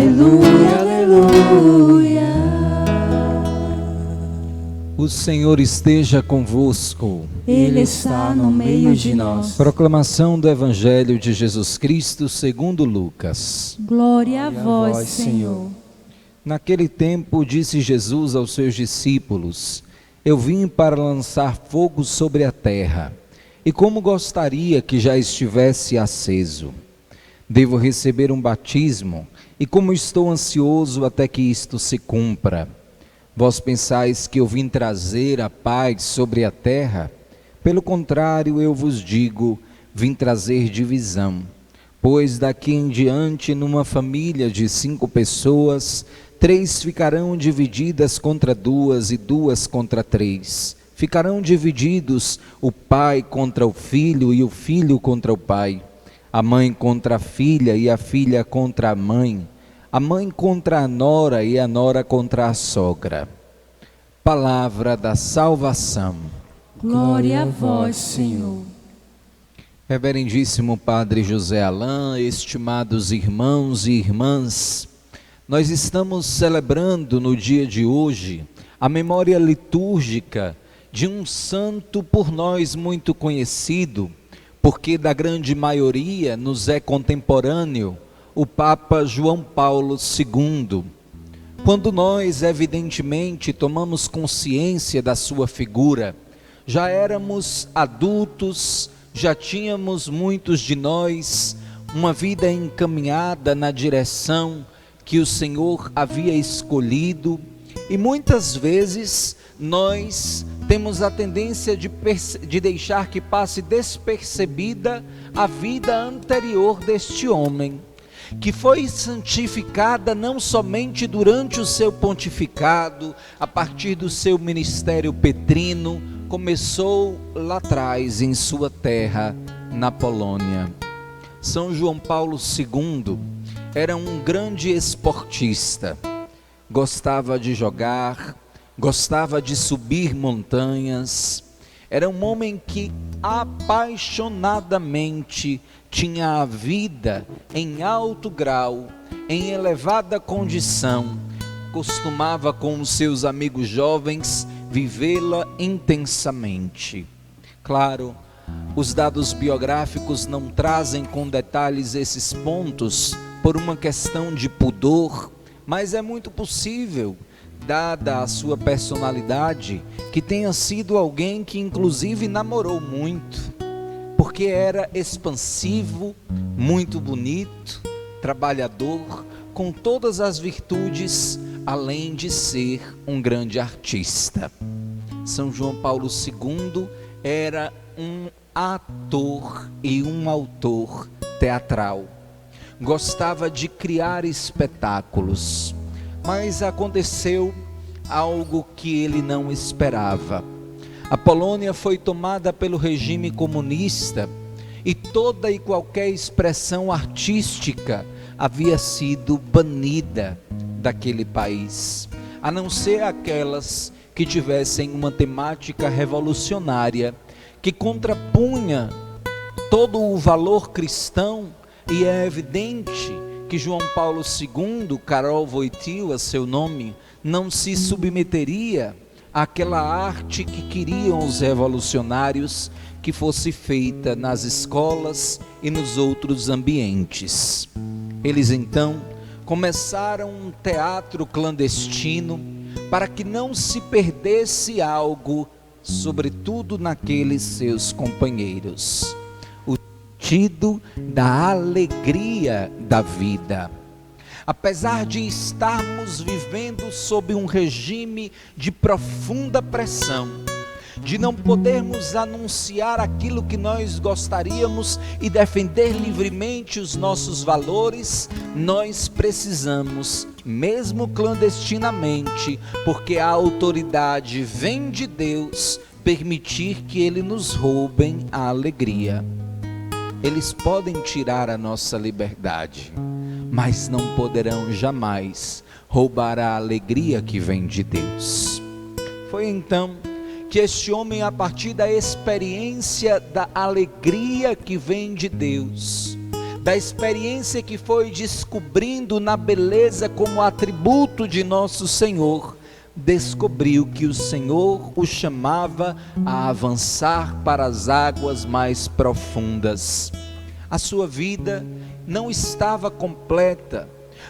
aleluia, aleluia. O Senhor esteja convosco. Ele está no meio de nós. Proclamação do Evangelho de Jesus Cristo segundo Lucas. Glória a vós, Senhor. Naquele tempo disse Jesus aos seus discípulos: Eu vim para lançar fogo sobre a terra, e como gostaria que já estivesse aceso. Devo receber um batismo, e como estou ansioso até que isto se cumpra. Vós pensais que eu vim trazer a paz sobre a terra? Pelo contrário, eu vos digo, vim trazer divisão. Pois daqui em diante, numa família de 5 pessoas, 3 ficarão divididas contra 2 e 2 contra 3. Ficarão divididos o pai contra o filho e o filho contra o pai, a mãe contra a filha e a filha contra a mãe contra a nora e a nora contra a sogra. Palavra da salvação. Glória a vós, Senhor. Reverendíssimo Padre José Alain, estimados irmãos e irmãs, nós estamos celebrando no dia de hoje a memória litúrgica de um santo por nós muito conhecido, porque da grande maioria nos é contemporâneo, o Papa João Paulo II. Quando nós, evidentemente, tomamos consciência da sua figura, já éramos adultos, já tínhamos muitos de nós uma vida encaminhada na direção que o Senhor havia escolhido, e muitas vezes nós temos a tendência de deixar que passe despercebida a vida anterior deste homem, que foi santificada não somente durante o seu pontificado, a partir do seu ministério petrino, começou lá atrás em sua terra, na Polônia. São João Paulo II era um grande esportista, gostava de jogar, gostava de subir montanhas, era um homem que apaixonadamente tinha a vida em alto grau, em elevada condição, costumava com os seus amigos jovens vivê-la intensamente. Claro, os dados biográficos não trazem com detalhes esses pontos por uma questão de pudor, mas é muito possível, dada a sua personalidade, que tenha sido alguém que inclusive namorou muito, porque era expansivo, muito bonito, trabalhador, com todas as virtudes, além de ser um grande artista. São João Paulo II era um ator e um autor teatral. Gostava de criar espetáculos, mas aconteceu algo que ele não esperava. A Polônia foi tomada pelo regime comunista e toda e qualquer expressão artística havia sido banida daquele país, a não ser aquelas que tivessem uma temática revolucionária, que contrapunha todo o valor cristão. E é evidente que João Paulo II, Karol Wojtyła, seu nome, não se submeteria àquela arte que queriam os revolucionários que fosse feita nas escolas e nos outros ambientes. Eles então começaram um teatro clandestino para que não se perdesse algo, sobretudo naqueles seus companheiros, o sentido da alegria da vida. Apesar de estarmos vivendo sob um regime de profunda pressão, de não podermos anunciar aquilo que nós gostaríamos e defender livremente os nossos valores, nós precisamos, mesmo clandestinamente, porque a autoridade vem de Deus, permitir que Ele nos roubem a alegria. Eles podem tirar a nossa liberdade, mas não poderão jamais roubar a alegria que vem de Deus. Foi então que este homem, a partir da experiência da alegria que vem de Deus, da experiência que foi descobrindo na beleza como atributo de nosso Senhor, descobriu que o Senhor o chamava a avançar para as águas mais profundas. A sua vida não estava completa,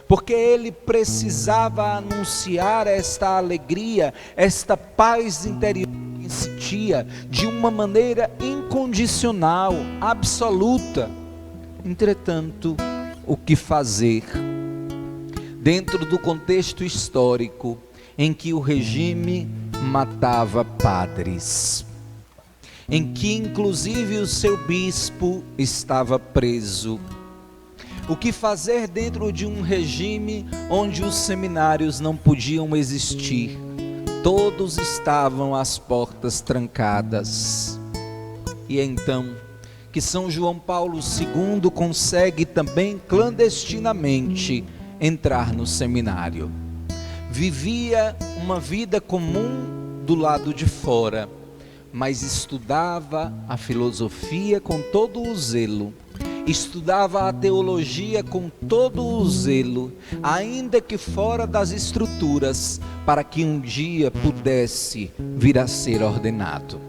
porque ele precisava anunciar esta alegria, esta paz interior que sentia de uma maneira incondicional, absoluta. Entretanto, o que fazer? Dentro do contexto histórico em que o regime matava padres, em que inclusive o seu bispo estava preso. O que fazer dentro de um regime onde os seminários não podiam existir? Todos estavam às portas trancadas. E então, que São João Paulo II consegue também clandestinamente entrar no seminário. Vivia uma vida comum do lado de fora, mas estudava a filosofia com todo o zelo, estudava a teologia com todo o zelo, ainda que fora das estruturas, para que um dia pudesse vir a ser ordenado.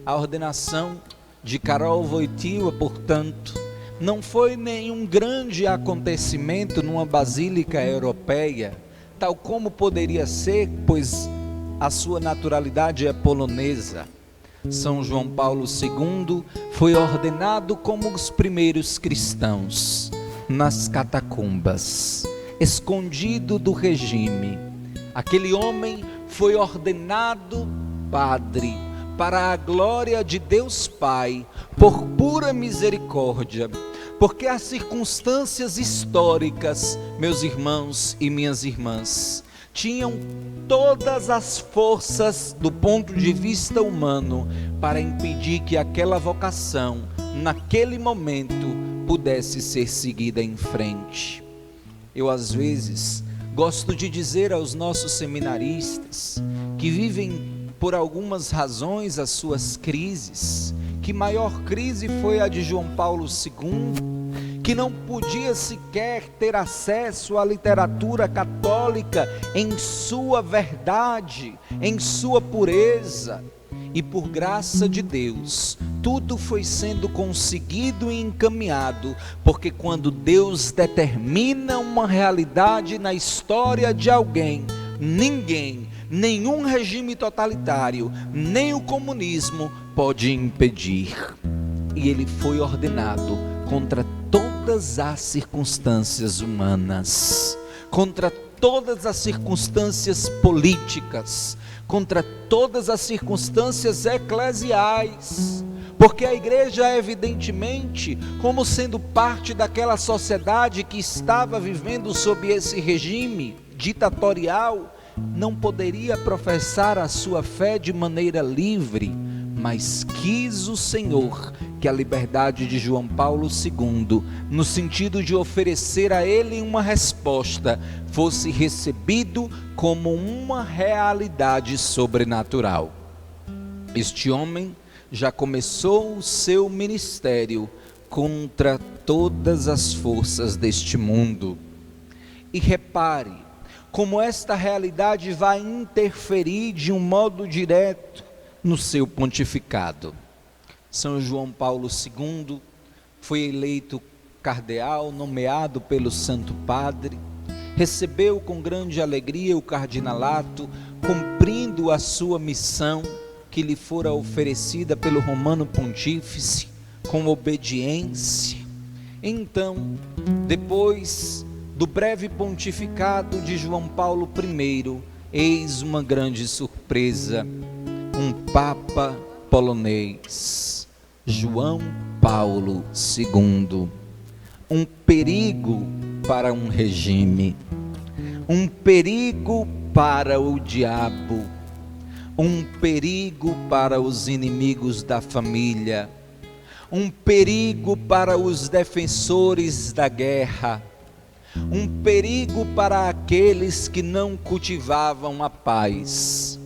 A ordenação de Karol Wojtyła, portanto, não foi nenhum grande acontecimento numa basílica europeia, tal como poderia ser, pois a sua naturalidade é polonesa. São João Paulo II foi ordenado como os primeiros cristãos, nas catacumbas, escondido do regime. Aquele homem foi ordenado padre, para a glória de Deus Pai, por pura misericórdia, porque as circunstâncias históricas, meus irmãos e minhas irmãs, tinham todas as forças do ponto de vista humano para impedir que aquela vocação, naquele momento, pudesse ser seguida em frente. Eu às vezes gosto de dizer aos nossos seminaristas que vivem por algumas razões as suas crises, que maior crise foi a de João Paulo II, que não podia sequer ter acesso à literatura católica em sua verdade, em sua pureza, e por graça de Deus, tudo foi sendo conseguido e encaminhado, porque quando Deus determina uma realidade na história de alguém, nenhum regime totalitário, nem o comunismo pode impedir. E ele foi ordenado contra todas as circunstâncias humanas, contra todas as circunstâncias políticas, contra todas as circunstâncias eclesiais, porque a igreja, evidentemente, como sendo parte daquela sociedade que estava vivendo sob esse regime ditatorial, não poderia professar a sua fé de maneira livre, mas quis o Senhor que a liberdade de João Paulo II, no sentido de oferecer a ele uma resposta, fosse recebido como uma realidade sobrenatural. Este homem já começou o seu ministério contra todas as forças deste mundo. E repare como esta realidade vai interferir de um modo direto no seu pontificado. São João Paulo II foi eleito cardeal, nomeado pelo Santo Padre, recebeu com grande alegria o cardinalato, cumprindo a sua missão que lhe fora oferecida pelo Romano Pontífice, com obediência. Então, depois do breve pontificado de João Paulo I, eis uma grande surpresa: um Papa polonês, João Paulo II. Um perigo para um regime, um perigo para o diabo, um perigo para os inimigos da família, um perigo para os defensores da guerra, um perigo para aqueles que não cultivavam a paz.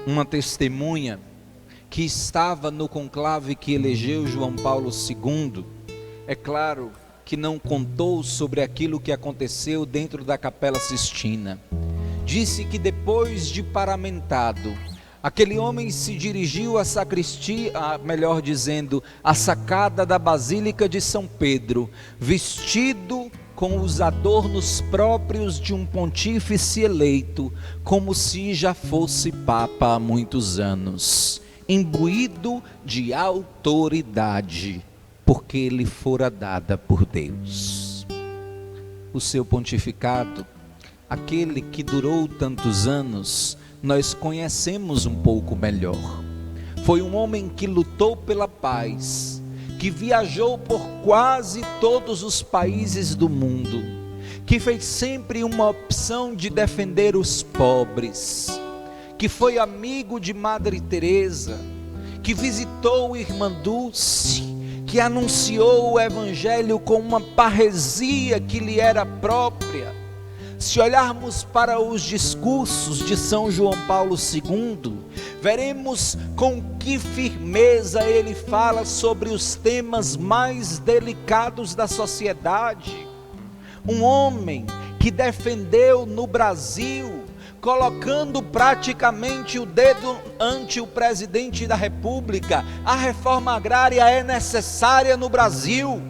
Uma testemunha que estava no conclave que elegeu João Paulo II, É claro que não contou sobre aquilo que aconteceu dentro da Capela Sistina. Disse que depois de paramentado, aquele homem se dirigiu à sacristia, melhor dizendo, à sacada da Basílica de São Pedro, vestido com os adornos próprios de um pontífice eleito, como se já fosse papa há muitos anos, imbuído de autoridade, porque lhe fora dada por Deus. O seu pontificado, aquele que durou tantos anos, nós conhecemos um pouco melhor. Foi um homem que lutou pela paz, que viajou por quase todos os países do mundo, que fez sempre uma opção de defender os pobres, que foi amigo de Madre Teresa, que visitou Irmã Dulce, que anunciou o Evangelho com uma parresia que lhe era própria. Se olharmos para os discursos de São João Paulo II, veremos com que firmeza ele fala sobre os temas mais delicados da sociedade. Um homem que defendeu no Brasil, colocando praticamente o dedo ante o presidente da República, a reforma agrária é necessária no Brasil.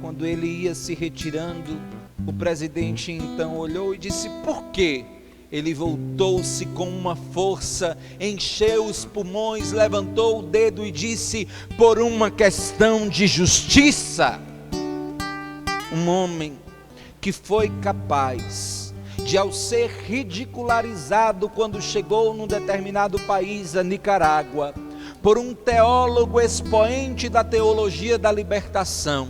Quando ele ia se retirando, o presidente então olhou e disse: por quê? Ele voltou-se com uma força, encheu os pulmões, levantou o dedo e disse: por uma questão de justiça. Um homem que foi capaz de, ao ser ridicularizado quando chegou num determinado país, a Nicarágua, por um teólogo expoente da teologia da libertação,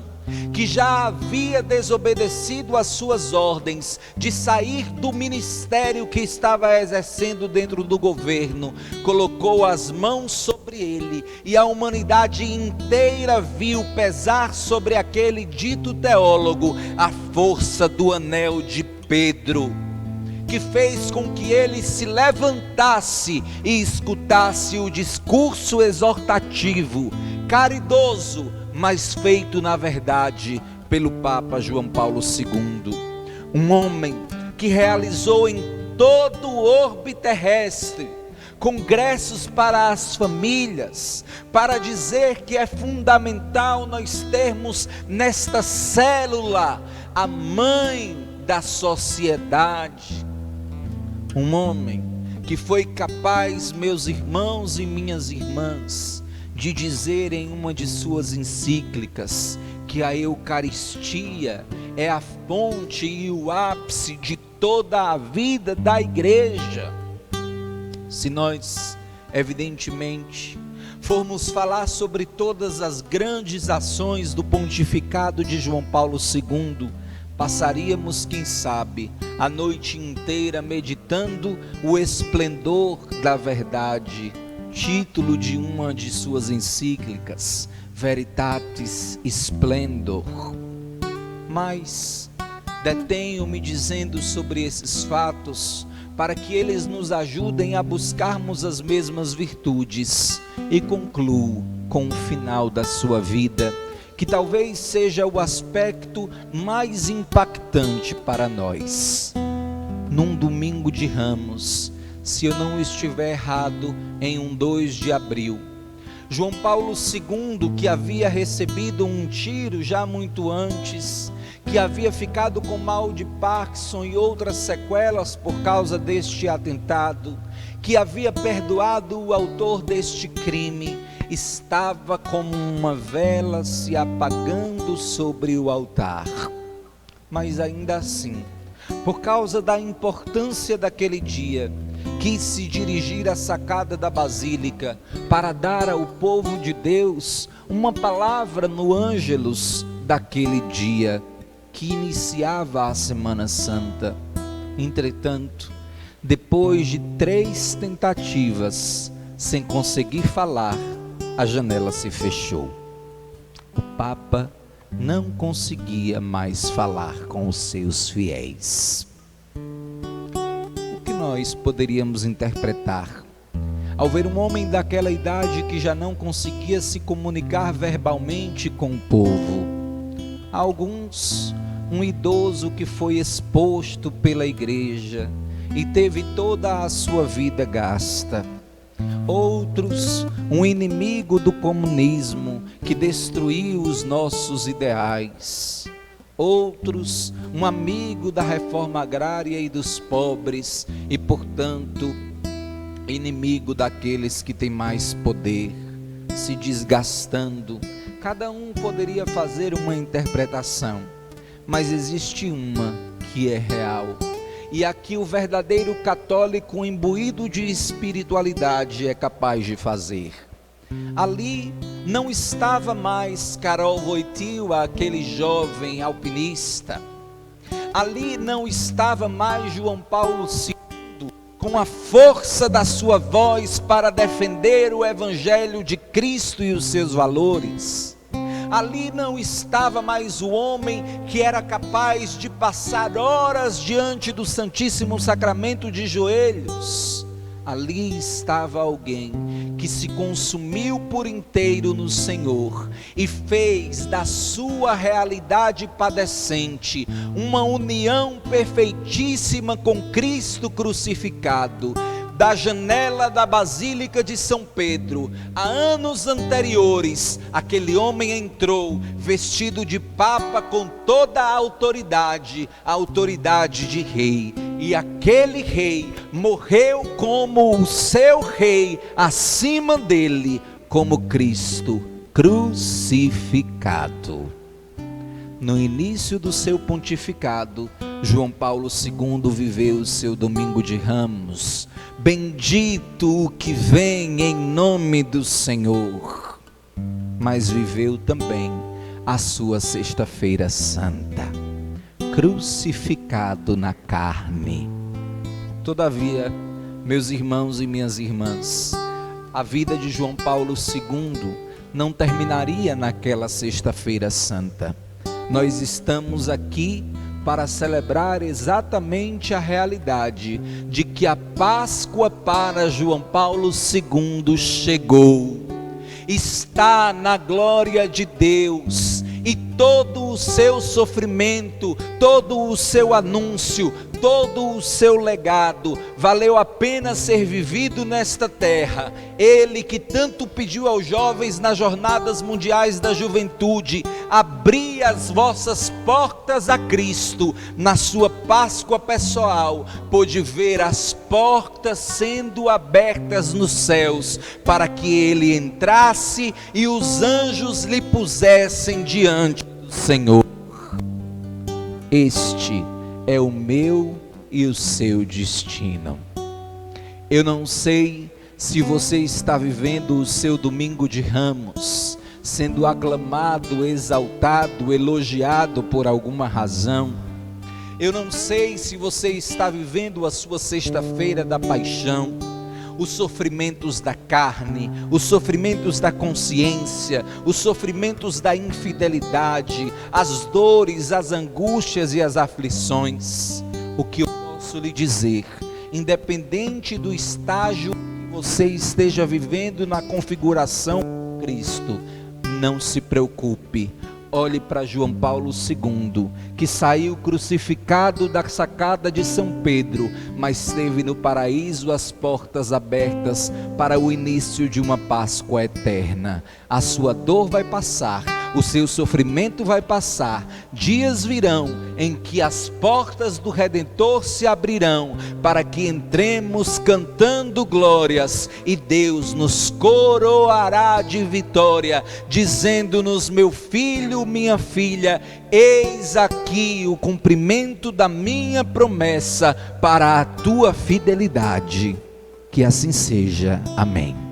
que já havia desobedecido às suas ordens de sair do ministério que estava exercendo dentro do governo, colocou as mãos sobre ele, e a humanidade inteira viu pesar sobre aquele dito teólogo a força do anel de Pedro, que fez com que ele se levantasse e escutasse o discurso exortativo, caridoso, mas feito na verdade pelo Papa João Paulo II. Um homem que realizou em todo o orbe terrestre congressos para as famílias, para dizer que é fundamental nós termos nesta célula a mãe da sociedade. Um homem que foi capaz, meus irmãos e minhas irmãs, de dizer em uma de suas encíclicas que a Eucaristia é a fonte e o ápice de toda a vida da igreja. Se nós, evidentemente, formos falar sobre todas as grandes ações do pontificado de João Paulo II, passaríamos, quem sabe, a noite inteira meditando o esplendor da verdade. Título de uma de suas encíclicas, Veritatis Splendor. Mas detenho-me dizendo sobre esses fatos para que eles nos ajudem a buscarmos as mesmas virtudes, e concluo com o final da sua vida, que talvez seja o aspecto mais impactante para nós. Num domingo de Ramos, se eu não estiver errado, em um 2 de abril, João Paulo II, que havia recebido um tiro já muito antes, que havia ficado com mal de Parkinson e outras sequelas por causa deste atentado, que havia perdoado o autor deste crime, estava como uma vela se apagando sobre o altar. Mas ainda assim, por causa da importância daquele dia, quis se dirigir à sacada da Basílica para dar ao povo de Deus uma palavra no Ângelus daquele dia que iniciava a Semana Santa. Entretanto, depois de 3 tentativas, sem conseguir falar, a janela se fechou. O Papa não conseguia mais falar com os seus fiéis. O que nós poderíamos interpretar ao ver um homem daquela idade que já não conseguia se comunicar verbalmente com o povo? Alguns, um idoso que foi exposto pela igreja e teve toda a sua vida gasta. Outros, um inimigo do comunismo que destruiu os nossos ideais. Outros, um amigo da reforma agrária e dos pobres e, portanto, inimigo daqueles que têm mais poder, se desgastando. Cada um poderia fazer uma interpretação, mas existe uma que é real. E aqui o verdadeiro católico imbuído de espiritualidade é capaz de fazer. Ali não estava mais Karol Wojtyła, aquele jovem alpinista. Ali não estava mais João Paulo II, com a força da sua voz para defender o Evangelho de Cristo e os seus valores. Ali não estava mais o homem que era capaz de passar horas diante do Santíssimo Sacramento de joelhos. Ali estava alguém que se consumiu por inteiro no Senhor e fez da sua realidade padecente uma união perfeitíssima com Cristo crucificado. Da janela da Basílica de São Pedro, há anos anteriores, aquele homem entrou vestido de papa com toda a autoridade de rei. E aquele rei morreu como o seu rei, acima dele, como Cristo crucificado. No início do seu pontificado, João Paulo II viveu o seu domingo de Ramos. Bendito o que vem em nome do Senhor. Mas viveu também a sua sexta-feira santa, crucificado na carne. Todavia, meus irmãos e minhas irmãs, a vida de João Paulo II não terminaria naquela sexta-feira santa. Nós estamos aqui para celebrar exatamente a realidade de que a Páscoa para João Paulo II chegou. Está na glória de Deus e todo o seu sofrimento, todo o seu anúncio, todo o seu legado valeu a pena ser vivido nesta terra. Ele que tanto pediu aos jovens nas jornadas mundiais da juventude: abri as vossas portas a Cristo. Na sua Páscoa pessoal, pôde ver as portas sendo abertas nos céus, para que ele entrasse e os anjos lhe pusessem diante do Senhor. Este é o meu e o seu destino. Eu não sei se você está vivendo o seu domingo de Ramos, sendo aclamado, exaltado, elogiado por alguma razão. Eu não sei se você está vivendo a sua sexta-feira da paixão, os sofrimentos da carne, os sofrimentos da consciência, os sofrimentos da infidelidade, as dores, as angústias e as aflições. O que eu posso lhe dizer, independente do estágio que você esteja vivendo na configuração de Cristo, não se preocupe. Olhe para João Paulo II, que saiu crucificado da sacada de São Pedro, mas teve no paraíso as portas abertas para o início de uma Páscoa eterna. A sua dor vai passar, o seu sofrimento vai passar. Dias virão em que as portas do Redentor se abrirão, para que entremos cantando glórias, e Deus nos coroará de vitória, dizendo-nos: meu filho, minha filha, eis aqui o cumprimento da minha promessa para a tua fidelidade. Que assim seja. Amém.